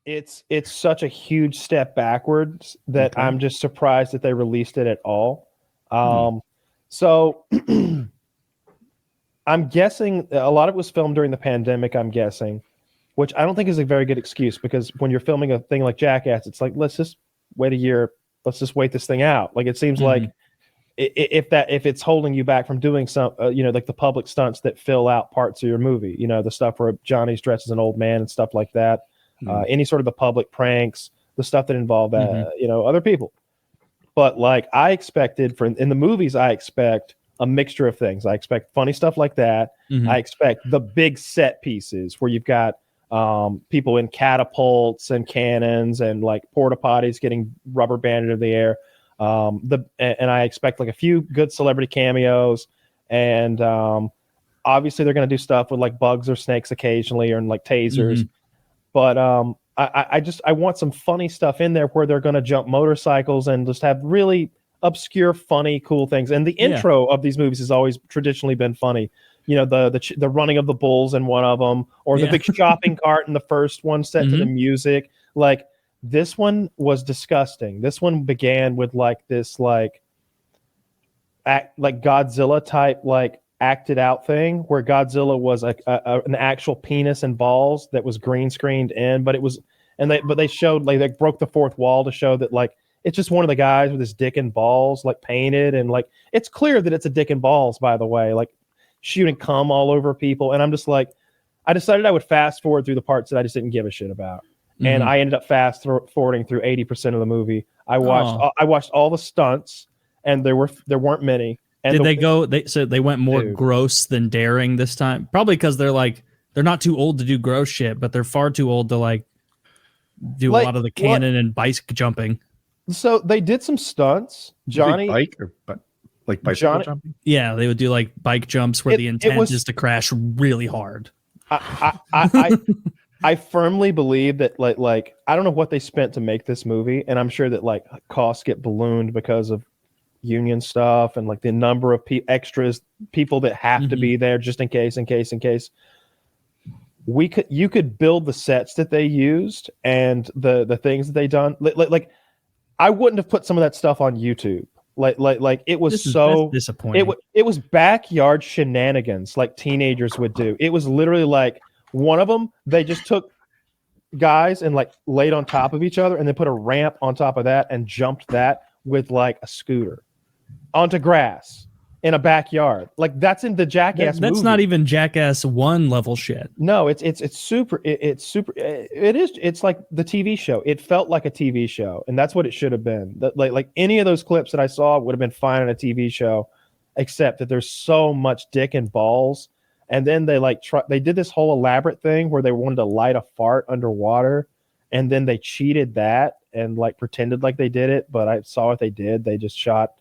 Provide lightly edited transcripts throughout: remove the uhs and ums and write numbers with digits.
It's such a huge step backwards that Okay. I'm just surprised that they released it at all. Hmm. So I'm guessing a lot of it was filmed during the pandemic, I'm guessing, which I don't think is a very good excuse because when you're filming a thing like Jackass, it's like, let's just wait a year. Let's just wait this thing out. Like, it seems Hmm. like if it's holding you back from doing some, like the public stunts that fill out parts of your movie, the stuff where Johnny's dressed as an old man and stuff like that, any sort of the public pranks, the stuff that involve, Hmm. other people. But like I expected in the movies, I expect a mixture of things. I expect funny stuff like that. Hmm. I expect the big set pieces where you've got people in catapults and cannons and like porta potties getting rubber banded in the air. And I expect like a few good celebrity cameos, and obviously they're going to do stuff with like bugs or snakes occasionally, or like tasers. Hmm. But I want some funny stuff in there where they're going to jump motorcycles and just have really obscure, funny, cool things. And the Yeah. intro of these movies has always traditionally been funny. The running of the bulls in one of them, or the Yeah. big shopping cart in the first one set to the Hmm. music. Like, this one was disgusting. This one began with like this like Godzilla type like acted out thing where Godzilla was an actual penis and balls that was green screened in, but it was they showed like they broke the fourth wall to show that like it's just one of the guys with his dick and balls like painted, and like it's clear that it's a dick and balls, by the way, like shooting cum all over people. And I'm just like, I decided I would fast forward through the parts that I just didn't give a shit about. And Hmm. I ended up forwarding through 80% of the movie. Oh, I watched all the stunts, and there weren't many. And did they go? They said they went more dude, gross than daring this time. Probably because they're not too old to do gross shit, but they're far too old to like do a like lot of the what? cannon and bike jumping. So they did some stunts. Did you say bike or like bicycle Johnny, jumping? Yeah, they would do like bike jumps where the it intent was. is to crash really hard. I firmly believe that like I don't know what they spent to make this movie, and I'm sure that like costs get ballooned because of union stuff and like the number of extras, people that have to Mhm. be there just in case. You could build the sets that they used and the things that they done. Like I wouldn't have put some of that stuff on YouTube. Like it was That's disappointing. it was backyard shenanigans like teenagers would do. It was literally like one of them, they just took guys and like laid on top of each other and then put a ramp on top of that and jumped that with like a scooter onto grass in a backyard. Like, that's in the Jackass That's movie. not even Jackass 1 level shit. No, it's super. It's super. It is. It's like the TV show. It felt like a TV show, and that's what it should have been. Like any of those clips that I saw would have been fine on a TV show, except that there's so much dick and balls. And then they did this whole elaborate thing where they wanted to light a fart underwater, and then they cheated that and like pretended like they did it. But I saw what they did. They just shot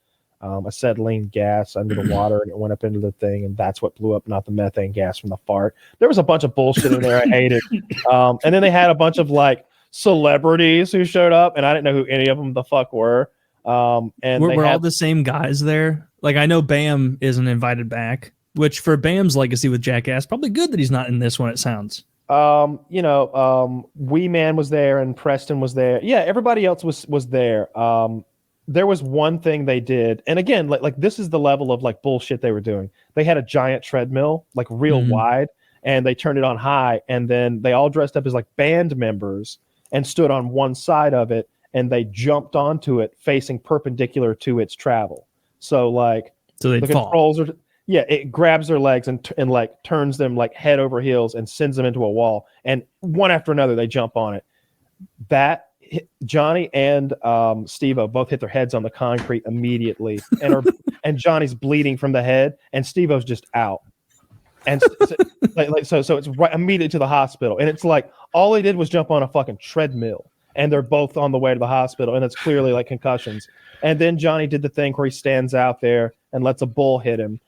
acetylene gas under the water, and it went up into the thing, and that's what blew up, not the methane gas from the fart. There was a bunch of bullshit in there I hated. And then they had a bunch of like celebrities who showed up, and I didn't know who any of them the fuck were. And We're all the same guys there. Like, I know Bam isn't invited back, which for Bam's legacy with Jackass, probably good that he's not in this one, it sounds. Wee Man was there and Preston was there. Yeah, everybody else was there. There was one thing they did, and again, like this is the level of like bullshit they were doing. They had a giant treadmill, like real wide, and they turned it on high, and then they all dressed up as like band members and stood on one side of it, and they jumped onto it facing perpendicular to its travel. So like So the they'd fall. controls are, yeah, it grabs their legs and like turns them like head over heels and sends them into a wall, and one after another they jump on it. That Johnny and Steve-O both hit their heads on the concrete immediately, and Johnny's bleeding from the head, and Steve-O's just out. And so it's right immediately to the hospital, and it's like all they did was jump on a fucking treadmill, and they're both on the way to the hospital, and it's clearly like concussions. And then Johnny did the thing where he stands out there and lets a bull hit him.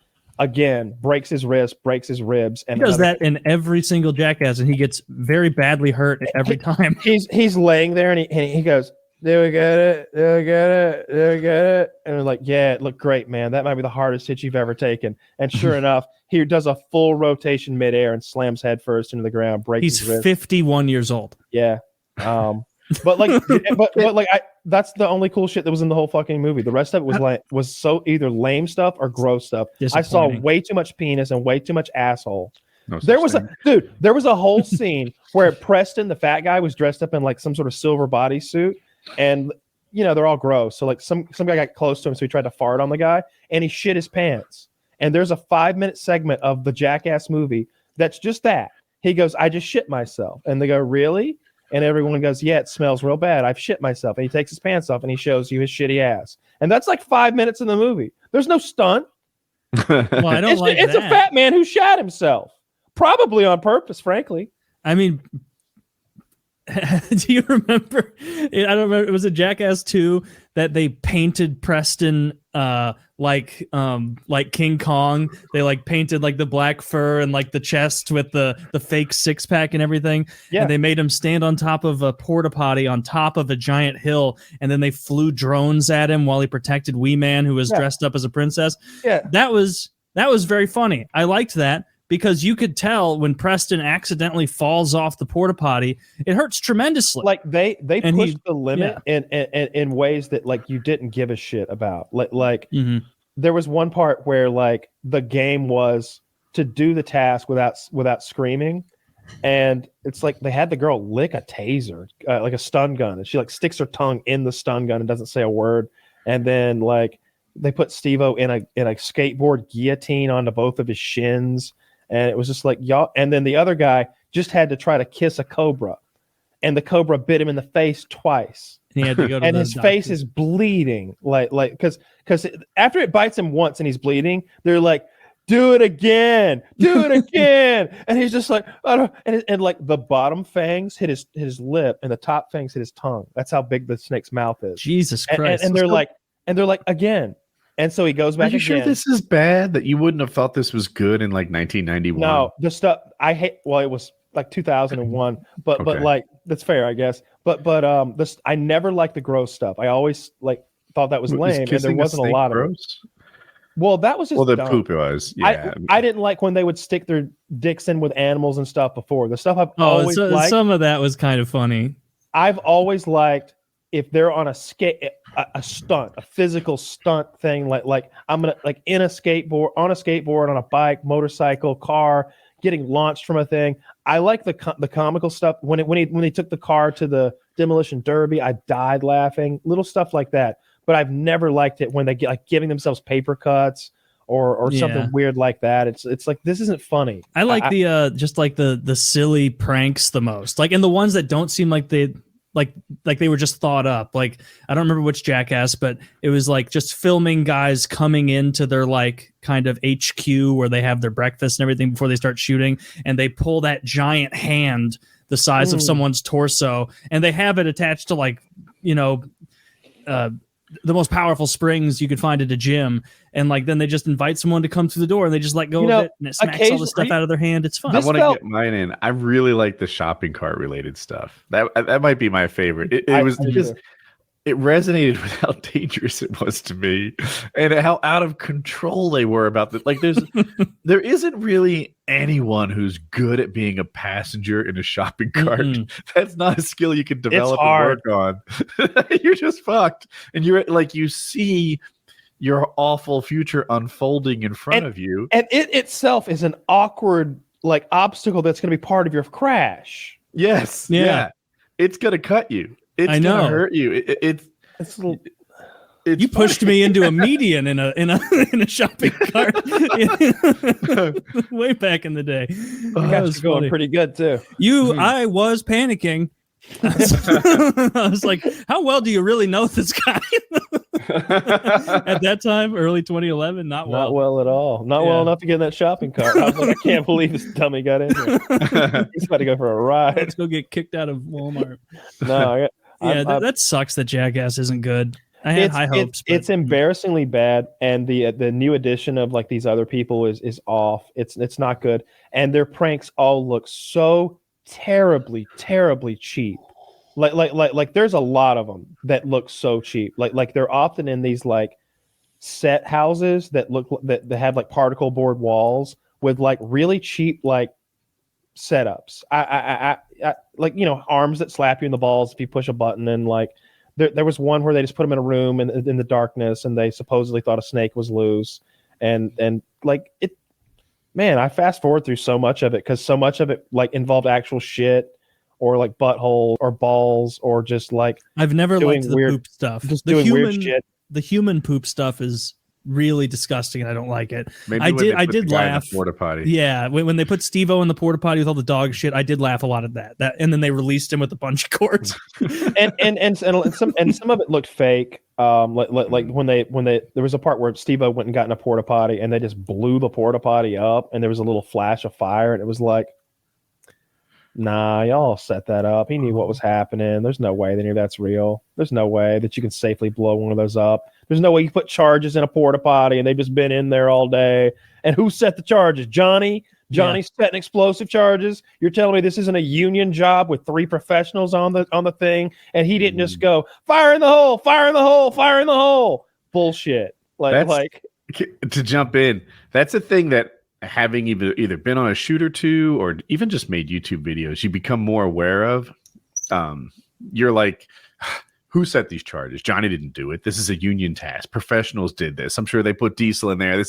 Again, breaks his wrist, breaks his ribs, and He does that in every single Jackass, and he gets very badly hurt every time. He's laying there, and he goes, "Do we get it? Do we get it? Do we get it?" And we're like, "Yeah, it looked great, man. That might be the hardest hit you've ever taken." And sure enough, he does a full rotation midair and slams headfirst into the ground, breaks He's his wrist. 51 years old. Yeah, But like, that's the only cool shit that was in the whole fucking movie. The rest of it was so either lame stuff or gross stuff. I saw way too much penis and way too much asshole. There was a whole scene where Preston, the fat guy, was dressed up in like some sort of silver bodysuit, and they're all gross. So like some guy got close to him, so he tried to fart on the guy, and he shit his pants. And there's a 5-minute segment of the Jackass movie that's just that. He goes, "I just shit myself," and they go, "Really?" And everyone goes, "Yeah, it smells real bad. I've shit myself." And he takes his pants off and he shows you his shitty ass. And that's like 5 minutes in the movie. There's no stunt. Well, I don't it's a fat man who shat himself, probably on purpose, frankly. I mean, do you remember? I don't remember. It was a Jackass 2 that they painted Preston like King Kong. They like painted like the black fur and like the chest with the fake 6-pack and everything. Yeah. And they made him stand on top of a porta potty on top of a giant hill, and then they flew drones at him while he protected Wee Man, who was dressed up as a princess. Yeah, that was very funny. I liked that. Because you could tell when Preston accidentally falls off the porta potty, it hurts tremendously. Like they pushed the limit in ways that like you didn't give a shit about. Like there was one part where like the game was to do the task without screaming, and it's like they had the girl lick a taser, like a stun gun, and she like sticks her tongue in the stun gun and doesn't say a word, and then like they put Steve-O in a skateboard guillotine onto both of his shins. And it was just like, y'all. And then the other guy just had to try to kiss a cobra, and the cobra bit him in the face twice. And he had to go to and his face is bleeding, like because after it bites him once and he's bleeding, they're like, "Do it again, do it again," and he's just like, "I don't." And like the bottom fangs hit his lip, and the top fangs hit his tongue. That's how big the snake's mouth is. Jesus Christ! And they're like again. And so he goes back. Are you sure this is bad? That you wouldn't have thought this was good in like 1991? No, the stuff I hate. Well, it was like 2001, but like that's fair, I guess. But this I never liked the gross stuff. I always like thought that was lame, and there wasn't a lot of it. Well, that was just the dumb. poop was. Yeah, I didn't like when they would stick their dicks in with animals and stuff before. The stuff I've always liked. Some of that was kind of funny. I've always liked if they're on a stunt, a physical stunt thing, like I'm gonna like on a skateboard, on a bike, motorcycle, car, getting launched from a thing. I like the comical stuff. When he took the car to the demolition derby, I died laughing. Little stuff like that. But I've never liked it when they get like giving themselves paper cuts or something weird like that. It's like, this isn't funny. I like just like the silly pranks the most. Like, and the ones that don't seem like they were just thought up. Like, I don't remember which Jackass, but it was like just filming guys coming into their like kind of HQ where they have their breakfast and everything before they start shooting, and they pull that giant hand the size of someone's torso, and they have it attached to like, the most powerful springs you could find at a gym, and like then they just invite someone to come through the door and they just let go of it, and it smacks all the stuff out of their hand. It's fun. I want to get mine in. I really like the shopping cart related stuff. That might be my favorite. It resonated with how dangerous it was to me, and how out of control they were about the like. There isn't really anyone who's good at being a passenger in a shopping cart. That's not a skill you can develop and work on. You're just fucked, and you're like, you see your awful future unfolding in front of you, and it itself is an awkward like obstacle that's going to be part of your crash. Yes, yeah. It's going to cut you. It's gonna hurt you. You pushed me into a median in a shopping cart way back in the day. That was going pretty good too. I was panicking. I was like, how well do you really know this guy? At that time, early 2011, not well at all. Not well enough to get in that shopping cart. I was like, I can't believe this dummy got in here. He's about to go for a ride. Let's go get kicked out of Walmart. No, that sucks that Jackass isn't good. I had high hopes. It's embarrassingly bad, and the new edition of like these other people is off. It's not good, and their pranks all look so terribly cheap. Like there's a lot of them that look so cheap. Like they're often in these like set houses that have like particle board walls with like really cheap like setups. I like, you know, arms that slap you in the balls if you push a button, and like there was one where they just put him in a room in the darkness, and they supposedly thought a snake was loose, and like it. Man, I fast forward through so much of it because so much of it like involved actual shit or like butthole or balls or just like I've never doing liked the weird- poop stuff. just The doing human, weird shit. the human poop stuff is really disgusting, and I don't like it. Maybe I when they did put the did guy in the laugh. porta potty. Yeah, when they put Steve-O in the porta potty with all the dog shit, I did laugh a lot at that. And then they released him with a bunch of cords. and some of it looked fake. Like when they there was a part where Steve-O went and got in a porta potty and they just blew the porta potty up and there was a little flash of fire and it was like, nah, y'all set that up. He knew what was happening. There's no way they knew that's real. There's no way that you can safely blow one of those up. There's no way you put charges in a porta potty and they've just been in there all day. And who set the charges? Johnny setting explosive charges. You're telling me this isn't a union job with 3 professionals on the thing, and he didn't just go fire in the hole, fire in the hole, fire in the hole. Bullshit. To jump in, that's a thing that having either been on a shoot or two, or even just made YouTube videos, you become more aware of. You're like, who set these charges? Johnny didn't do it. This is a union task. Professionals did this. I'm sure they put diesel in there.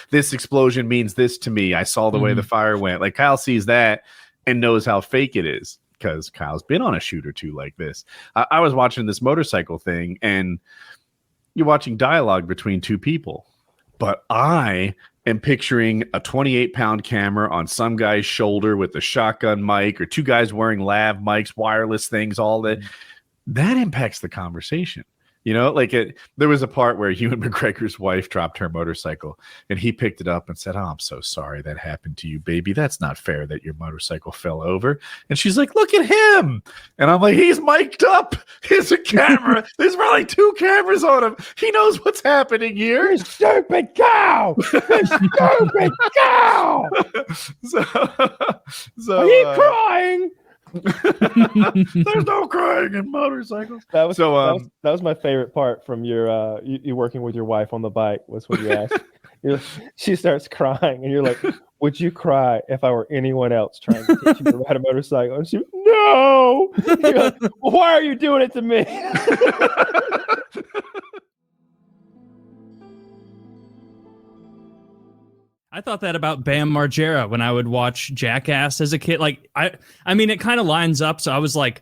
This explosion means this to me. I saw the way the fire went. Like Kyle sees that and knows how fake it is because Kyle's been on a shoot or two like this. I was watching this motorcycle thing and you're watching dialogue between 2 people, but I am picturing a 28-pound camera on some guy's shoulder with a shotgun mic, or 2 guys wearing lav mics, wireless things, all that. That impacts the conversation. You know, like there was a part where Ewan McGregor's wife dropped her motorcycle and he picked it up and said, "Oh, I'm so sorry that happened to you, baby. That's not fair that your motorcycle fell over." And she's like, "Look at him." And I'm like, he's mic'd up. Here's a camera. There's probably 2 cameras on him. He knows what's happening here. You stupid cow! You stupid cow! So Are you crying? There's no crying in motorcycles. That was my favorite part from your you working with your wife on the bike was when you asked. She starts crying and you're like, "Would you cry if I were anyone else trying to teach you to ride a motorcycle?" And she, "No." You're like, "Well, why are you doing it to me?" I thought that about Bam Margera when I would watch Jackass as a kid. Like, I mean, it kind of lines up. So I was like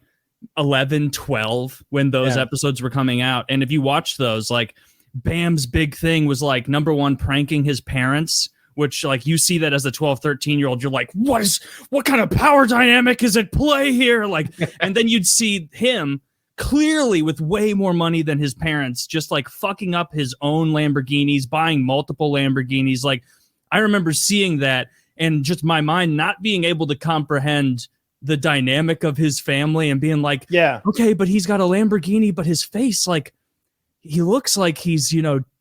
11, 12 when those episodes were coming out. And if you watch those, like, Bam's big thing was like, number one, pranking his parents, which like you see that as a 12, 13-year-old, you're like, what kind of power dynamic is at play here? Like, and then you'd see him clearly with way more money than his parents, just like fucking up his own Lamborghinis, buying multiple Lamborghinis. Like, I remember seeing that and just my mind not being able to comprehend the dynamic of his family and being like, yeah, okay, but he's got a Lamborghini, but his face, like, he looks like he's,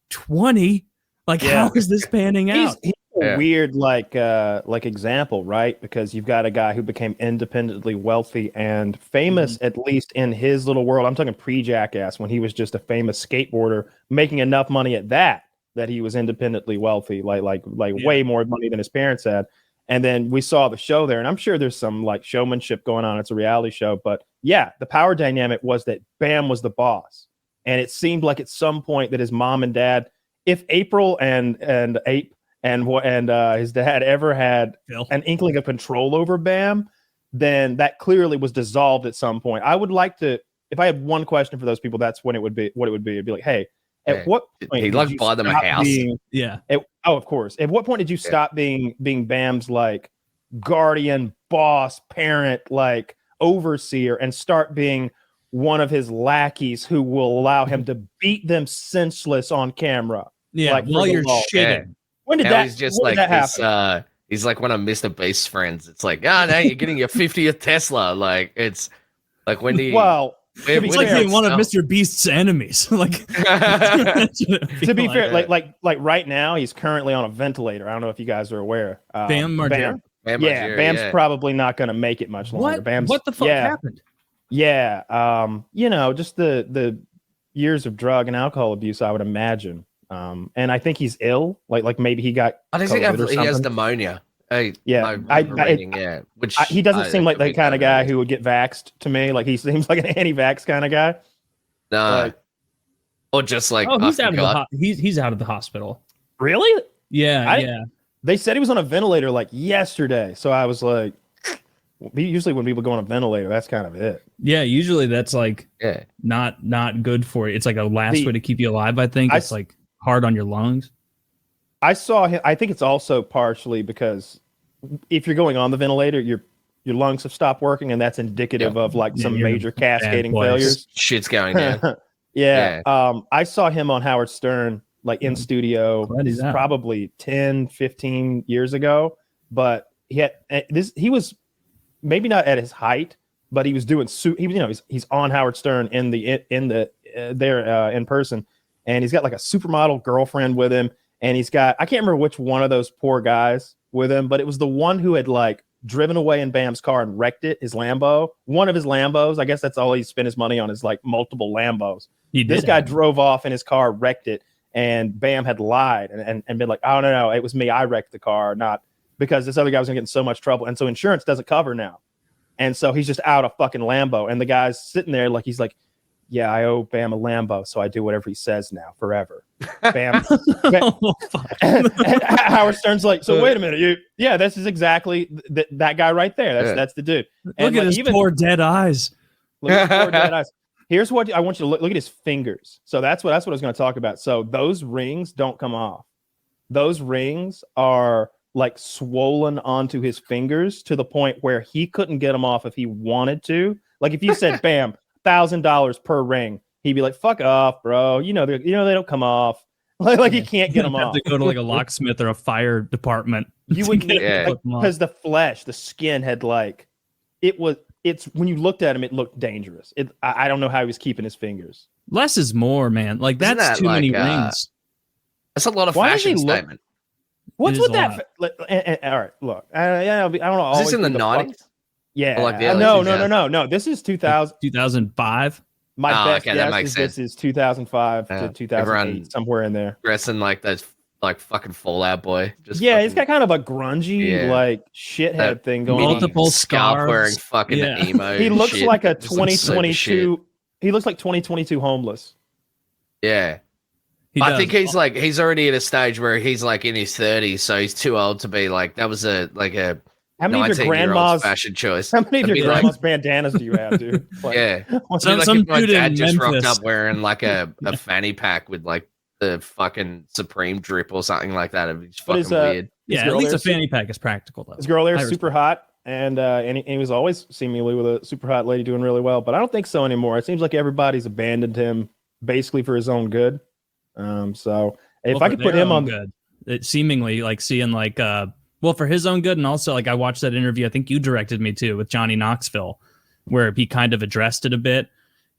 20. Like, how is this panning out? He's a weird, like example, right? Because you've got a guy who became independently wealthy and famous, at least in his little world. I'm talking pre-Jackass, when he was just a famous skateboarder, making enough money at that he was independently wealthy, like way more money than his parents had. And then we saw the show there, and I'm sure there's some like showmanship going on. It's a reality show, but yeah, the power dynamic was that Bam was the boss. And it seemed like at some point that his mom and dad, if April and Ape and his dad ever had an inkling of control over Bam, then that clearly was dissolved at some point. I would like to, if I had one question for those people, that's what it would be. It'd be like, hey, at what point he'd like buy them a house? Of course. At what point did you stop being Bam's like guardian, boss, parent, like overseer, and start being one of his lackeys who will allow him to beat them senseless on camera? Yeah, like, while you're shitting. Yeah. When did now that? He's just when like did that this. happen? He's like one of Mr. Beast's friends. It's like, now you're getting your 50th Tesla. Like, it's like when he. Well. It's like being one of Mr. Beast's enemies. Like, to be fair, like right now, he's currently on a ventilator. I don't know if you guys are aware. Bam Margera. Bam's probably not going to make it much longer. What the fuck happened? Yeah, just the years of drug and alcohol abuse, I would imagine. And I think he's ill. Like maybe he got. I think he has pneumonia. Yeah, remember reading, which he doesn't seem like could the be kind of guy totally- who would get vaxxed to me. Like he seems like an anti-vax kind of guy. No, Like, or just like Oh, I he's out of the forgot. he's out of the hospital. really? Yeah, I- yeah. They said he was on a ventilator like yesterday, so I was like, usually when people go on a ventilator, that's kind of it. Yeah, usually that's like Yeah, not good for you. It's like a last The- way to keep you alive, I think. I It's s- like hard on your lungs. I saw him. I think it's also partially because if you're going on the ventilator, your lungs have stopped working, and that's indicative of like Yeah, some you're in a major bad cascading place. failures. shit's going down. Yeah. I saw him on Howard Stern, like in studio, Glad he's out. probably 10, 15 years ago. But he was maybe not at his height, but he was doing he's on Howard Stern in the there in person, and he's got like a supermodel girlfriend with him, and he's got, I can't remember which one of those poor guys with him, but it was the one who had like driven away in Bam's car and wrecked it, his Lambo, one of his Lambos. I guess that's all he spent his money on, is like multiple Lambos. This guy drove off in his car, wrecked it, and Bam had lied and been like, oh, no, it was me. I wrecked the car, not because this other guy was going to get in so much trouble. And so insurance doesn't cover now. And so he's just out a fucking Lambo. And the guy's sitting there like, he's like, yeah, I owe Bam a Lambo, so I do whatever he says now forever. Bam. Oh, fuck. And Howard Stern's like, so wait a minute, this is exactly that guy right there. That's the dude. And Look at his poor dead eyes. Look at his poor dead eyes. Here's what I want you to look at his fingers. So that's what I was going to talk about. So those rings don't come off. Those rings are like swollen onto his fingers to the point where he couldn't get them off if he wanted to. Like if you said, Bam, $1,000 per ring, he'd be like, fuck off, bro. They don't come off. Like he can't get them Have off. to go to like a locksmith or a fire department. You to would get them off. because the flesh, the skin had like, it's when you looked at him, it looked dangerous. I don't know how he was keeping his fingers. Less is more, man. Like Isn't that's that too many like, rings. That's a lot of Why does he fashion look- statement. What's is with a that? All right, look. I don't know. Is this in the always 90s? Yeah. Or like the early No. 2000s? This is 2000. 2005. My best okay, that guess makes is this is 2005 to 2008, everyone- somewhere in there. Dressing like those like fucking Fallout Boy. Just Yeah, fucking he's got kind of a grungy, Yeah. like shithead That thing going mini on. Multiple scarf scarves. wearing fucking Yeah. emo. He looks shit. like a Just looks super 2022. He looks like 2022 homeless. shit. Yeah. He I does. think he's already at a stage where he's like in his 30s, so he's too old to be like, that was a How many of your 19-year-old's grandma's fashion choice. How many of It'd your be like- grandma's bandanas do you have, dude? Like, Yeah. what's Some- Like some if my dude in dad just rocked Memphis. up wearing like a fanny pack with like the fucking Supreme drip or something like that. It'd be just But fucking is, weird. Yeah, girl at least there a fanny pack is practical though. His girl there I is super hot, and he was always seemingly with a super hot lady doing really well. But I don't think so anymore. It seems like everybody's abandoned him basically for his own good. So if Well, I for could put their him own on, good, it seemingly like seeing like for his own good, and also like I watched that interview. I think you directed me to with Johnny Knoxville, where he kind of addressed it a bit.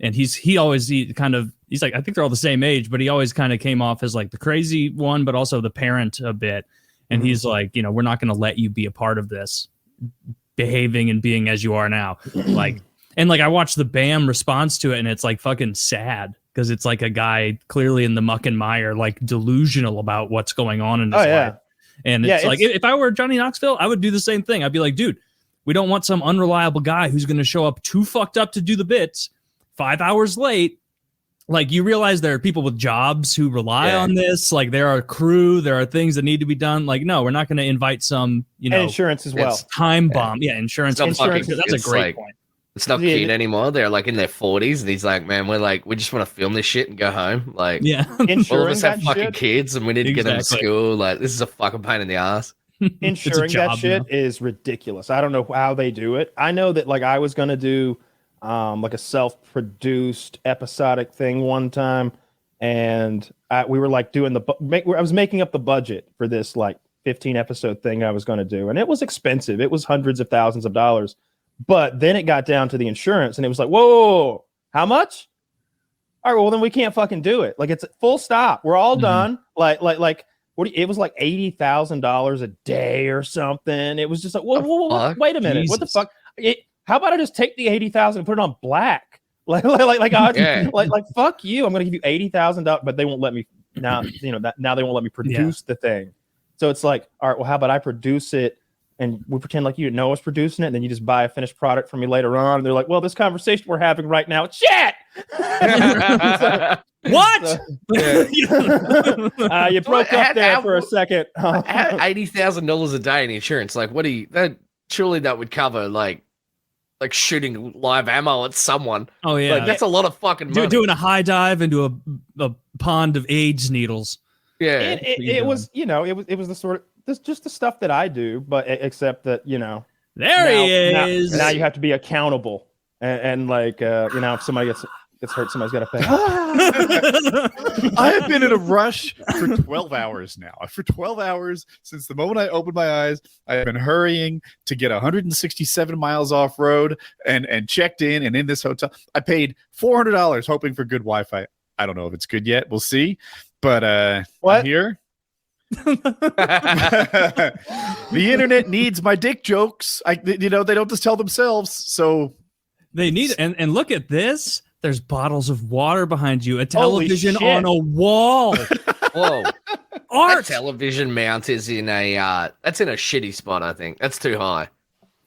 And he's like, I think they're all the same age, but he always kind of came off as like the crazy one, but also the parent a bit. And he's like, we're not going to let you be a part of this, behaving and being as you are now. And I watched the Bam response to it, and it's like fucking sad because it's like a guy clearly in the muck and mire, like delusional about what's going on in his life. And it's like, if I were Johnny Knoxville, I would do the same thing. I'd be like, dude, we don't want some unreliable guy who's going to show up too fucked up to do the bits 5 hours late. Like, you realize there are people with jobs who rely on this. Like, there are crew, there are things that need to be done. Like, no, we're not going to invite some, and insurance as well. time bomb. Yeah, insurance. It's not That's a it's great like- point. It's not Yeah, cute anymore. They're like in their 40s, and he's like, man, we just want to film this shit and go home. Like, Yeah. all of Insuring us have that fucking shit, kids, and we need to get them to Exactly. school. Like, this is a fucking pain in the ass. insuring that shit is ridiculous. I don't know how they do it. I know that like I was gonna do like a self-produced episodic thing one time, and we were like doing I was making up the budget for this like 15 episode thing I was gonna do, and it was expensive. It was hundreds of thousands of dollars. But then it got down to the insurance, and it was like, whoa, how much? All right, well then we can't fucking do it. Like, it's full stop. We're all done. Like it was like $80,000 a day or something. It was just like, whoa, wait a minute, what the Jesus. fuck? How about I just take the 80,000 and put it on black? Like fuck you. I'm gonna give you $80,000, but they won't let me now. Now they won't let me produce the thing. So it's like, all right, well, how about I produce it and we pretend like you didn't know I was producing it, and then you just buy a finished product from me later on. And they're like, well, this conversation we're having right now, it's shit. What? You broke up there for a second. $80,000 a day in insurance. Like, what do you? Surely that would cover like shooting live ammo at someone. Oh yeah, like that's a lot of fucking money. Doing a high dive into a pond of AIDS needles. Yeah, it was, you know, it was the sort of just the stuff that I do, but except that, you know, he is. Now you have to be accountable, and like, you know, if somebody gets hurt, somebody's got to pay. I have been in a rush for 12 hours now. For 12 hours since the moment I opened my eyes, I have been hurrying to get 167 miles off road and checked in and in this hotel. I paid $400 hoping for good Wi-Fi. I don't know if it's good yet. We'll see. But what? I'm here. The internet needs my dick jokes. They don't just tell themselves. So they need and look at this. There's bottles of water behind you, a television on a wall. Whoa. Art. That television mount is in that's in a shitty spot, I think. That's too high.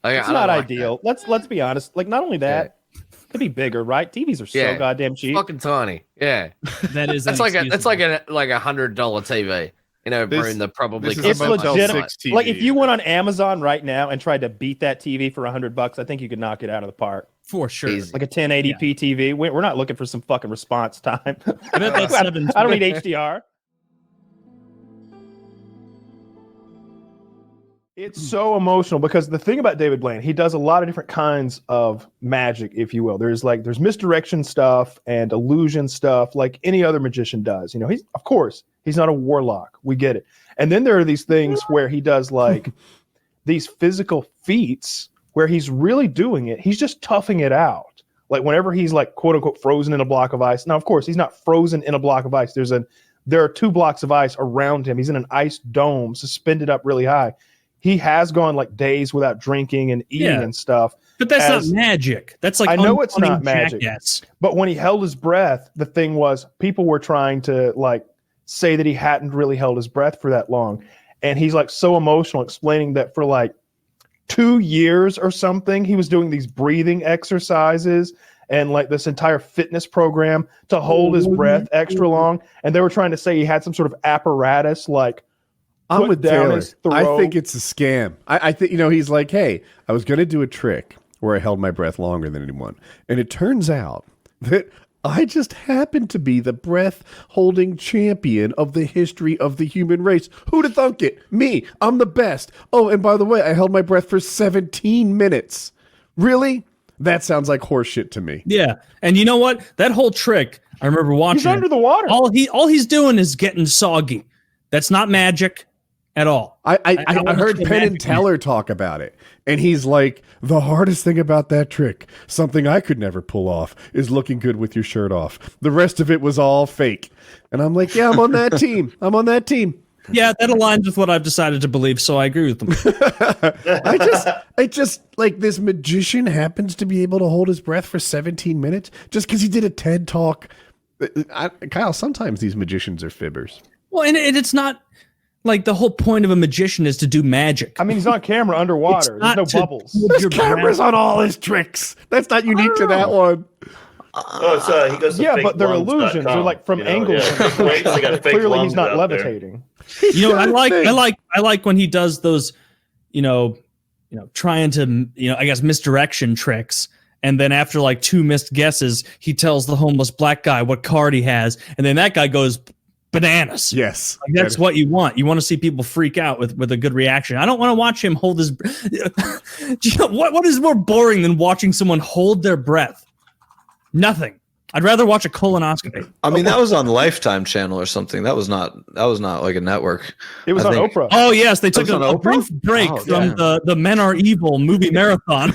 It's not ideal. That. Let's be honest. Like, not only that, it could be bigger, right? TVs are so goddamn cheap. Fucking tiny. Yeah. That is that's like a $100 TV. You know, Brune, the probably it's legitimate. Like, if you went on Amazon right now and tried to beat that TV for $100, I think you could knock it out of the park. For sure. Easy. Like a 1080p TV. We're not looking for some fucking response time. I bet that's I don't need HDR. It's so emotional because the thing about David Blaine, he does a lot of different kinds of magic, if you will. There's misdirection stuff and illusion stuff like any other magician does. You know, he's not a warlock. We get it. And then there are these things where he does like these physical feats where he's really doing it. He's just toughing it out. Like whenever he's like quote unquote frozen in a block of ice. Now, of course, he's not frozen in a block of ice. There are 2 blocks of ice around him. He's in an ice dome suspended up really high. He has gone like days without drinking and eating and stuff. But that's not magic. That's like, I know it's not magic. Jackass. But when he held his breath, the thing was people were trying to like say that he hadn't really held his breath for that long. And he's like so emotional explaining that for like 2 years or something, he was doing these breathing exercises and like this entire fitness program to hold his breath extra long. And they were trying to say he had some sort of apparatus like, I'm with Taylor. I think it's a scam. I think, he's like, hey, I was going to do a trick where I held my breath longer than anyone. And it turns out that I just happen to be the breath holding champion of the history of the human race. Who'd have thunk it? Me. I'm the best. Oh, and by the way, I held my breath for 17 minutes. Really? That sounds like horseshit to me. Yeah. And you know what? That whole trick, I remember watching. He's under the water. All he's doing is getting soggy. That's not magic at all. I heard Penn and Teller talk about it, and he's like, the hardest thing about that trick, something I could never pull off, is looking good with your shirt off. The rest of it was all fake. And I'm like, yeah, I'm on that team. I'm on that team. Yeah, that aligns with what I've decided to believe, so I agree with them. I just like this magician happens to be able to hold his breath for 17 minutes just because he did a TED talk. Kyle, sometimes these magicians are fibbers. Well, and it's not like the whole point of a magician is to do magic. I mean, he's on camera underwater. There's no bubbles. There's cameras on all his tricks. That's not unique to that one. He goes to but they're illusions. They're like from angles. Clearly, he's not levitating. I like when he does those, trying to, I guess misdirection tricks. And then after like 2 missed guesses, he tells the homeless black guy what card he has, and then that guy goes bananas. Yes, like, that's what you want. You want to see people freak out with a good reaction. I don't want to watch him hold his. What is more boring than watching someone hold their breath? Nothing. I'd rather watch a colonoscopy. I mean, that was on Lifetime Channel or something. That was not like a network. It was on Oprah. Oh yes, they took a brief break from the Men Are Evil movie marathon.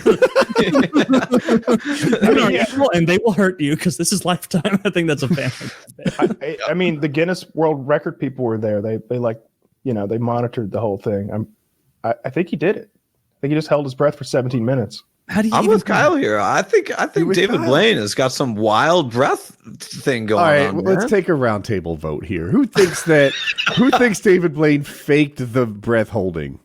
Men are evil and they will hurt you because this is Lifetime. I think that's a family. I mean, the Guinness World Record people were there. They they monitored the whole thing. I think he did it. I think he just held his breath for 17 minutes. I'm with Kyle here. I think David Blaine has got some wild breath thing going on. All right, let's take a roundtable vote here. Who thinks David Blaine faked the breath holding?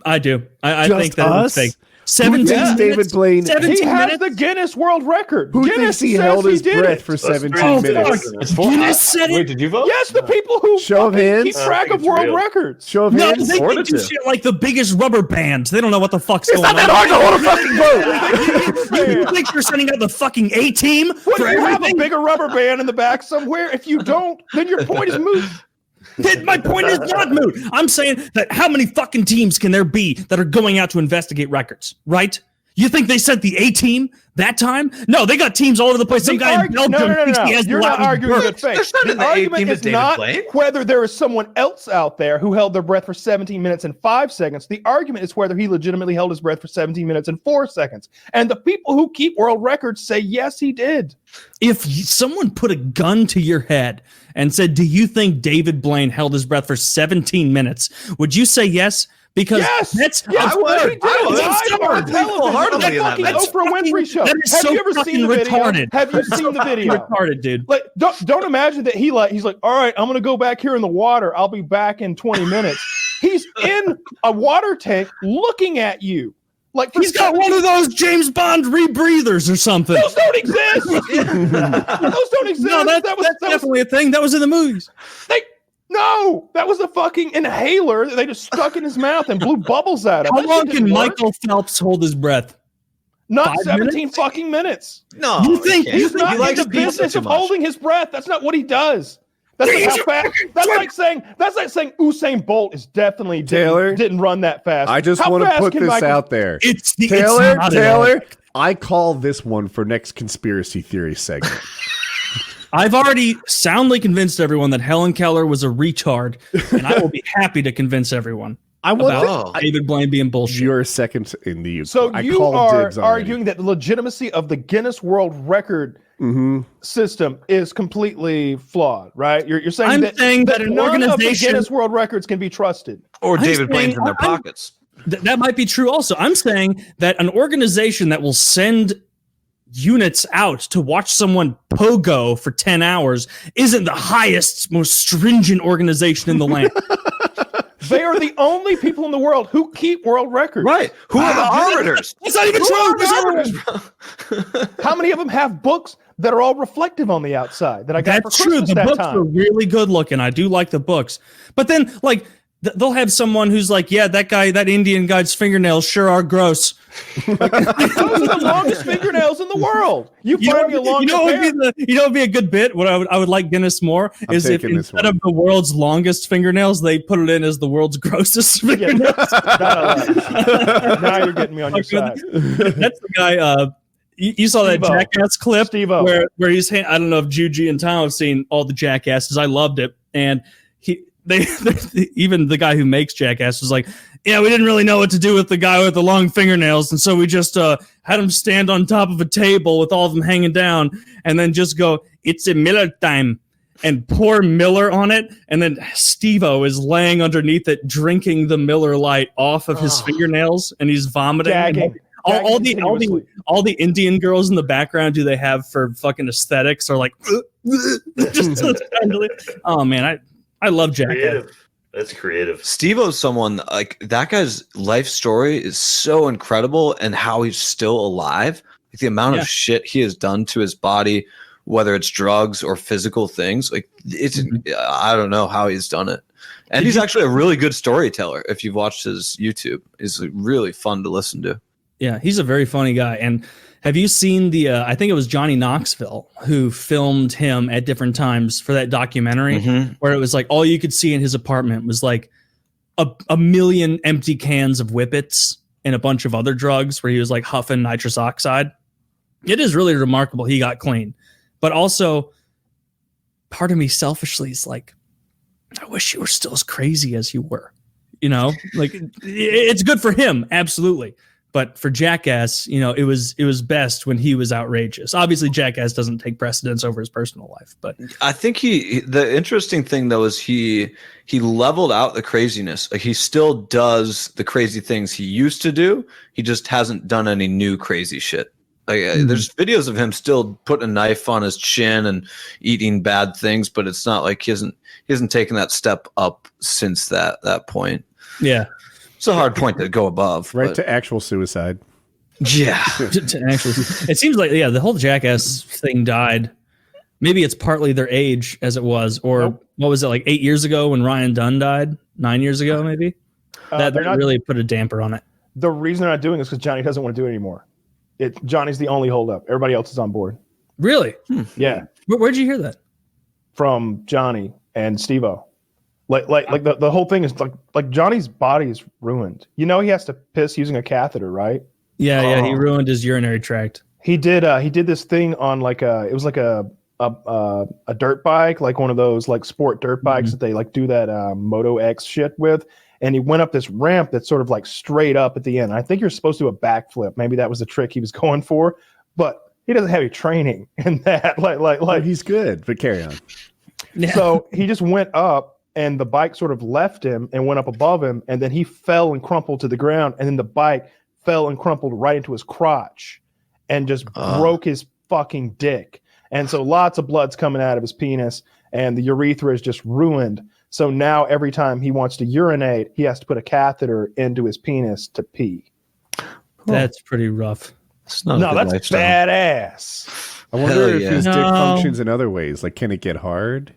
I do. I Just think that us? it's fake. Who 17 thinks minutes? David Blaine? 17 He has minutes? the Guinness World Record. Who Guinness thinks he says held his did breath it. for 17 Oh, minutes? fuck. It's 4 Guinness said it? Wait, did you vote? Yes, the people who Show of fucking hands? keep I track think of it's world real. records. Show of No, hands. they can do shit like the biggest rubber band. They don't know what the fuck's going on. Not that hard to hold a fucking vote. You think you're sending out the fucking A team What, for do you have a everything? bigger rubber band in the back somewhere? If you don't, then your point is moot. My point is not moot. I'm saying that how many fucking teams can there be that are going out to investigate records, right? You think they sent the A team that time? No, they got teams all over the place. Some guy in Belgium thinks he has the You're not loudest arguing bird. good faith. They're sending The the A argument team to is David not Blaine. whether there is someone else out there who held their breath for 17 minutes and 5 seconds. The argument is whether he legitimately held his breath for 17 minutes and 4 seconds. And the people who keep world records say, yes, he did. If someone put a gun to your head and said, do you think David Blaine held his breath for 17 minutes? Would you say yes? Because Yes! that's Yes, I would. he did it I would. live on I would. television Wholeheartedly on in that fucking match. Oprah Winfrey show. That is Have so you ever fucking seen the video? retarded. Have you seen the video? Retarded, dude. Like, don't imagine that he's like, all right, I'm gonna go back here in the water. I'll be back in 20 minutes. He's in a water tank looking at you. Like He's got one of those James Bond rebreathers or something. Those don't exist. Those don't exist. No, that's that was definitely a thing. That was in the movies. no. That was a fucking inhaler that they just stuck in his mouth and blew bubbles at him. How That long shit can didn't work. Michael Phelps hold his breath? Not 5 17 minutes? fucking minutes. No, You think- he can't. you He's not he in likes the pizza business too of much. holding his breath. That's not what he does. That's like how fast. That's like saying Usain Bolt is definitely Taylor, didn't run that fast. I just How want to fast put can this Michael- out there. It's the Taylor, it's not at all. Taylor, I call this one for next conspiracy theory segment. I've already soundly convinced everyone that Helen Keller was a retard, and I will be happy to convince everyone I want about David Blaine being bullshit. you're second in the. So I you call are dibs already. arguing that the legitimacy of the Guinness World Record system is completely flawed, right? You're saying I'm that, saying that an none of the organization- Guinness World Records can be trusted. Or I'm David Blaine's saying- in their I'm- pockets. That might be true also. I'm saying that an organization that will send units out to watch someone pogo for 10 hours isn't the highest, most stringent organization in the land. They are the only people in the world who keep world records. Right. Who are the arbiters? That's not even Who true. are There's the no- arbiters? How many of them have books that are all reflective on the outside that I got That's for true. Christmas The that books time? are really good looking. I do like the books. But then, like, they'll have someone who's like, yeah, that guy, that Indian guy's fingernails sure are gross. Those are the longest fingernails in the world. You find me a long you know what would be a good bit? What I would like Guinness more I'm is if taking this instead one. of the world's longest fingernails, they put it in as the world's grossest fingernails. Now you're getting me on your side. That's the guy. You saw that Steve-O. Jackass clip Steve-O. where he's. I don't know if Juji and Tom have seen all the Jackasses. I loved it, and they even the guy who makes Jackass was like, yeah, we didn't really know what to do with the guy with the long fingernails, and so we just had him stand on top of a table with all of them hanging down, and then just go, "It's a Miller time," and pour Miller on it, and then Steve-O is laying underneath it, drinking the Miller Light off of his fingernails, and he's vomiting. Gagging. All Continuously. the Indian girls in the background who they have for fucking aesthetics are like, just oh man, I love Jackass. Creative. That's creative. Steve-O's someone like that guy's life story is so incredible and how he's still alive. Like the amount Yeah. of shit he has done to his body, whether it's drugs or physical things, like it's I don't know how he's done it. And he's actually a really good storyteller. If you've watched his YouTube, he's like, really fun to listen to. Yeah, he's a very funny guy. And have you seen the? I think it was Johnny Knoxville who filmed him at different times for that documentary, where it was like all you could see in his apartment was like a million empty cans of Whippets and a bunch of other drugs, where he was like huffing nitrous oxide. It is really remarkable he got clean, but also part of me selfishly is like, I wish you were still as crazy as you were. You know, like it's good for him, absolutely. But for Jackass, you know, it was best when he was outrageous. Obviously, Jackass doesn't take precedence over his personal life, but I think the interesting thing though is he leveled out the craziness. Like he still does the crazy things he used to do. He just hasn't done any new crazy shit. Like there's videos of him still putting a knife on his chin and eating bad things, but it's not like he hasn't taken that step up since that point. yeah. It's a hard point to go above. Right but- to actual suicide. Yeah. to actually, it seems like the whole Jackass thing died. Maybe it's partly their age as it was, or what was it, like 8 years ago when Ryan Dunn died? 9 years ago, maybe. That really put a damper on it. The reason they're not doing it is because Johnny doesn't want to do it anymore. Johnny's the only holdup. Everybody else is on board. Really? Yeah. Where'd you hear that? From Johnny and Steve-O. Like the whole thing is like Johnny's body is ruined. You know he has to piss using a catheter, right? Yeah, he ruined his urinary tract. He did this thing on it was like a dirt bike, like one of those like sport dirt bikes that they like do that Moto X shit with. And he went up this ramp that's sort of like straight up at the end. I think you're supposed to do a backflip. Maybe that was the trick he was going for, but he doesn't have any training in that. Like he's good, but carry on. Yeah. So he just went up and the bike sort of left him and went up above him. And then he fell and crumpled to the ground. And then the bike fell and crumpled right into his crotch and just broke his fucking dick. And so lots of blood's coming out of his penis and the urethra is just ruined. So now every time he wants to urinate, he has to put a catheter into his penis to pee. That's pretty rough. No, that's badass. I wonder if his dick functions in other ways. Like, can it get hard?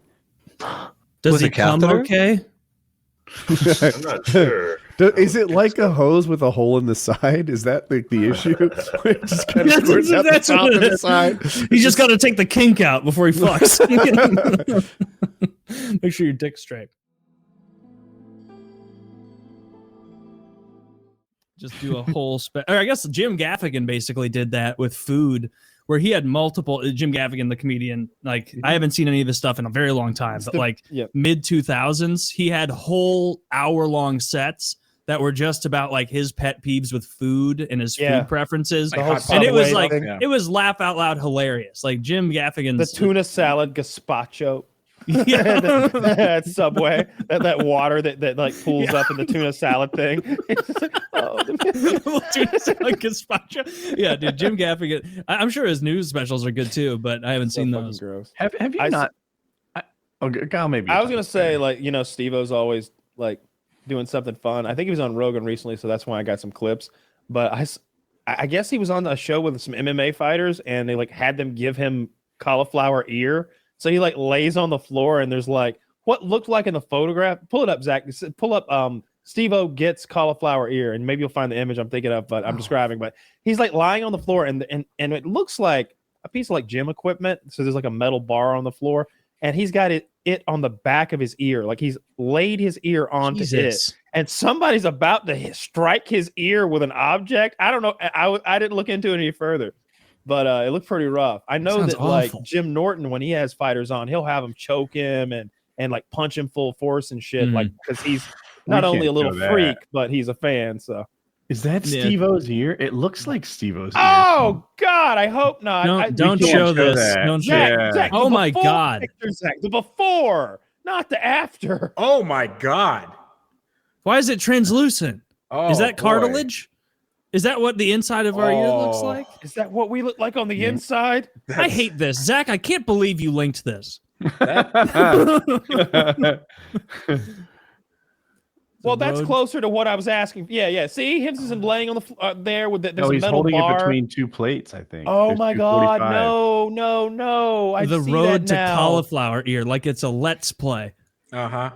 Does he come okay? I'm not sure. Is it like a hose with a hole in the side? Is that like the issue? It just kind of squirts out the top and the side. He's just got to take the kink out before he fucks. Make sure your dick's straight. Just do a whole or I guess Jim Gaffigan basically did that with food, where he had multiple. Jim Gaffigan, the comedian, like I haven't seen any of his stuff in a very long time, but mid 2000s, he had whole hour-long sets that were just about like his pet peeves with food and his food preferences, and it was like it was laugh out loud hilarious. Like Jim Gaffigan's the tuna salad gazpacho. Yeah. That Subway, that water that like pulls up in the tuna salad thing. Tuna salad gazpacho. Yeah, dude, Jim Gaffigan. I'm sure his news specials are good too, but I haven't seen those. Gross. Have you not? Kyle, maybe. I was gonna say, like, you know, Steve-O's always like doing something fun. I think he was on Rogan recently, so that's why I got some clips. But I guess he was on a show with some MMA fighters, and they like had them give him cauliflower ear. So he like lays on the floor and there's like what looked like in the photograph. Pull it up, Zach. Pull up Steve-O gets cauliflower ear, and maybe you'll find the image I'm thinking of, but I'm describing. But he's like lying on the floor and it looks like a piece of like gym equipment. So there's like a metal bar on the floor, and he's got it on the back of his ear. Like he's laid his ear onto it. And somebody's about to strike his ear with an object. I don't know. I didn't look into it any further. But it looked pretty rough. I know that awful. Like Jim Norton, when he has fighters on, he'll have them choke him and like punch him full force and shit. Like because he's not only a little freak, but he's a fan. So is that Steve-O's ear? It looks like Steve-O's ear. Oh God, I hope not. Don't show this. Don't show. Zach, oh my God, picture, Zach, the before, not the after. Oh my God, why is it translucent? Oh, is that boy. cartilage? Is that what the inside of our ear looks like? Is that what we look like on the inside? I hate this. Zach, I can't believe you linked this. Well, that's closer to what I was asking. Yeah. See, his is laying on the there with there's a he's metal holding bar. It between two plates, I think. Oh There's my God, no. I the see road that to now. cauliflower ear, like it's a let's play. Uh-huh.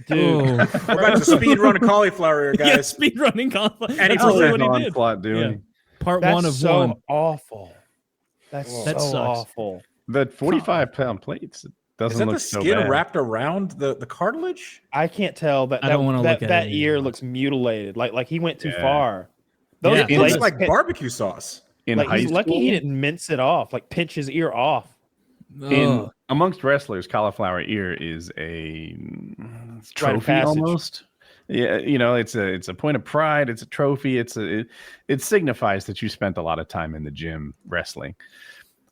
Dude. We're about to speed run a cauliflower ear, guys. Yeah, speed running cauliflower. And That's it's really what he did. Plot doing. Yeah. Part That's one of so one. awful. That's That so sucks. awful. The 45-pound plates. It doesn't Is that look the so skin bad. wrapped around the cartilage? I can't tell that. I don't wanna look at that it ear anymore. looks mutilated. Like he went too Yeah. far. Yeah. It looks plates- like barbecue sauce. In like high he's school, lucky he didn't mince it off, like pinch his ear off. in amongst wrestlers, cauliflower ear is a trophy passage. almost. Yeah, you know, it's a point of pride. It's a trophy. It signifies that you spent a lot of time in the gym wrestling.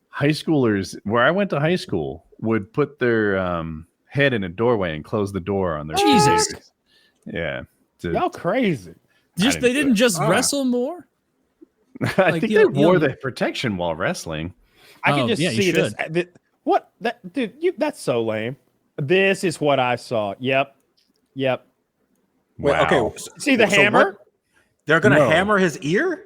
High schoolers, where I went to high school, would put their head in a doorway and close the door on their Jesus. ears. Yeah, Y'all crazy. Just they didn't just wrestle more. I Like, think you they know- wore the protection while wrestling. I can Oh, just yeah, you see this. What that dude? That's so lame. This is what I saw. Yep. Wait, Wow. okay. See the so hammer? what- They're gonna No. hammer his ear?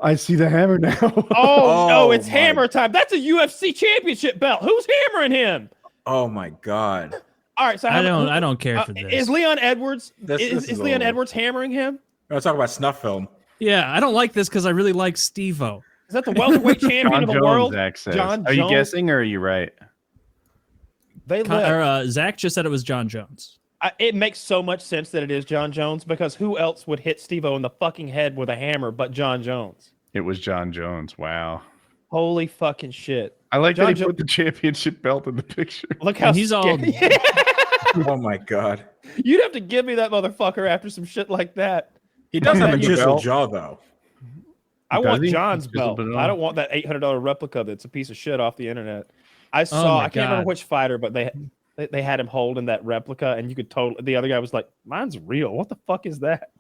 I see the hammer now. Oh, no, Oh, it's my- hammer time. That's a UFC championship belt. Who's hammering him? Oh my god. All right, so I don't care for this. Is Leon Edwards This is is Leon old. Edwards hammering him? Let's talk about snuff film. Yeah, I don't like this because I really like Steve-O. Is that the welterweight champion John of the Jones, world? Zach says. John Are you Jones? guessing or are you right? They let, Zach just said it was John Jones. it makes so much sense that it is John Jones because who else would hit Steve-O in the fucking head with a hammer but John Jones? It was John Jones. Wow. Holy fucking shit. I like John that he put the championship belt in the picture. Look how And he's all- scary- Oh my god. You'd have to give me that motherfucker after some shit like that. He does have a Invisible chiseled belt. jaw though. I Does want he? John's Invisible belt. belt. I don't want that $800 replica that's a piece of shit off the internet. I my saw, I can't remember God. which fighter, but they had him holding that replica, and you could totally. The other guy was like, "Mine's real. What the fuck is that?"